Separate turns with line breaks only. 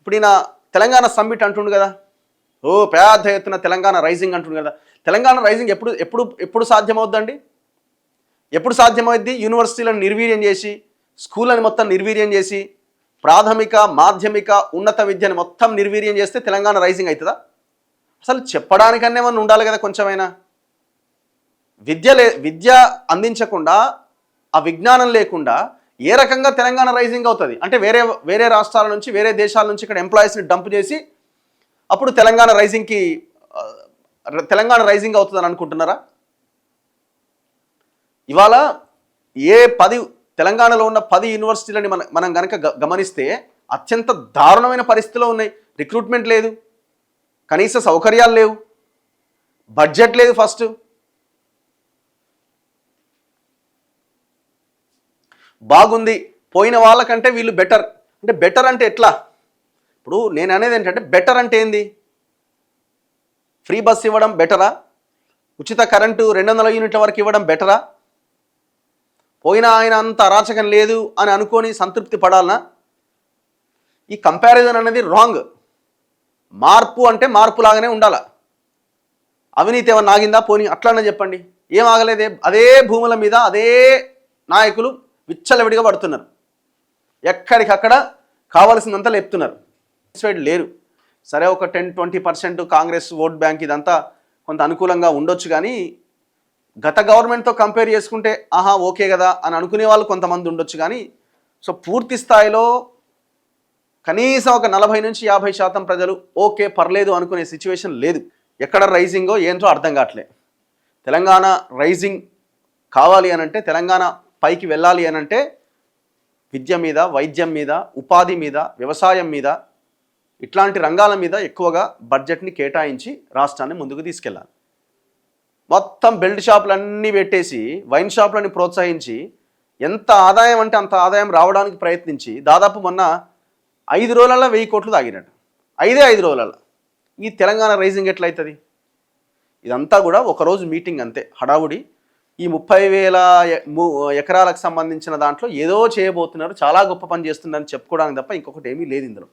ఇప్పుడు ఈయన తెలంగాణ సమ్మిట్ అంటుండు కదా, ఓ పెద్ద ఎత్తున తెలంగాణ రైజింగ్ అంటుండు కదా. తెలంగాణ రైజింగ్ ఎప్పుడు ఎప్పుడు ఎప్పుడు సాధ్యమవుద్దండి? ఎప్పుడు సాధ్యమవుద్ది? యూనివర్సిటీలను నిర్వీర్యం చేసి, స్కూళ్ళని మొత్తం నిర్వీర్యం చేసి, ప్రాథమిక మాధ్యమిక ఉన్నత విద్యను మొత్తం నిర్వీర్యం చేస్తే తెలంగాణ రైజింగ్ అవుతుందా? అసలు చెప్పడానికన్నా ఏమన్నా ఉండాలి కదా కొంచెమైనా. విద్య అందించకుండా, ఆ విజ్ఞానం లేకుండా ఏ రకంగా తెలంగాణ రైజింగ్ అవుతుంది? అంటే వేరే వేరే రాష్ట్రాల నుంచి, వేరే దేశాల నుంచి ఇక్కడ ఎంప్లాయీస్ని డంప్ చేసి అప్పుడు తెలంగాణ రైజింగ్ అవుతుందని అనుకుంటున్నారా? ఇవాళ తెలంగాణలో ఉన్న 10 యూనివర్సిటీలని మనం కనుక గమనిస్తే అత్యంత దారుణమైన పరిస్థితిలో ఉన్నాయి. రిక్రూట్మెంట్ లేదు, కనీస సౌకర్యాలు లేవు, బడ్జెట్ లేదు. ఫస్ట్ బాగుంది, పోయిన వాళ్ళకంటే వీళ్ళు బెటర్. అంటే బెటర్ అంటే ఎట్లా? ఇప్పుడు నేను అనేది ఏంటంటే బెటర్ అంటే ఏంది? ఫ్రీ బస్ ఇవ్వడం బెటరా? ఉచిత కరెంటు 200 యూనిట్ల వరకు ఇవ్వడం బెటరా? పోయినా ఆయన అంత అరాచకం లేదు అని అనుకొని సంతృప్తి పడాలనా? ఈ కంపారిజన్ అనేది రాంగ్. మార్పు అంటే మార్పు లాగానే ఉండాల. అవినీతి ఏమన్నా ఆగిందా? పోనీ అట్లానే చెప్పండి. ఏం ఆగలేదే? అదే భూముల మీద అదే నాయకులు విచ్చలవిడిగా పడుతున్నారు, ఎక్కడికక్కడ కావలసినంత లేపుతున్నారు. సాటిస్ఫైడ్ లేరు. సరే, ఒక 10-20% కాంగ్రెస్ ఓట్ బ్యాంక్ ఇదంతా కొంత అనుకూలంగా ఉండొచ్చు, కానీ గత గవర్నమెంట్తో కంపేర్ చేసుకుంటే ఆహా ఓకే కదా అని అనుకునే వాళ్ళు కొంతమంది ఉండొచ్చు. కానీ సో పూర్తి స్థాయిలో కనీసం ఒక 40-50% ప్రజలు ఓకే పర్లేదు అనుకునే సిచ్యువేషన్ లేదు. ఎక్కడ రైజింగో ఏంటో అర్థం కావట్లే. తెలంగాణ రైజింగ్ కావాలి అనంటే, తెలంగాణ పైకి వెళ్ళాలి అనంటే విద్య మీద, వైద్యం మీద, ఉపాధి మీద, వ్యవసాయం మీద, ఇట్లాంటి రంగాల మీద ఎక్కువగా బడ్జెట్ని కేటాయించి రాష్ట్రాన్ని ముందుకు తీసుకెళ్ళాలి. మొత్తం బెల్ట్ షాపులన్నీ పెట్టేసి వైన్ షాపులని ప్రోత్సహించి ఎంత ఆదాయం అంటే అంత ఆదాయం రావడానికి ప్రయత్నించి దాదాపు మొన్న 5 రోజులలో 1000 కోట్లు తాగినట్టు. 5 రోజులలో ఈ తెలంగాణ రైజింగ్ ఎట్లయితుంది? ఇదంతా కూడా ఒకరోజు మీటింగ్ అంతే, హడావుడి. ఈ 30,000 ఎకరాలకు సంబంధించిన దాంట్లో ఏదో చేయబోతున్నారు, చాలా గొప్ప పని చేస్తున్నారని చెప్పుకోవడానికి తప్ప ఇంకొకటి ఏమీ లేదు ఇందులో.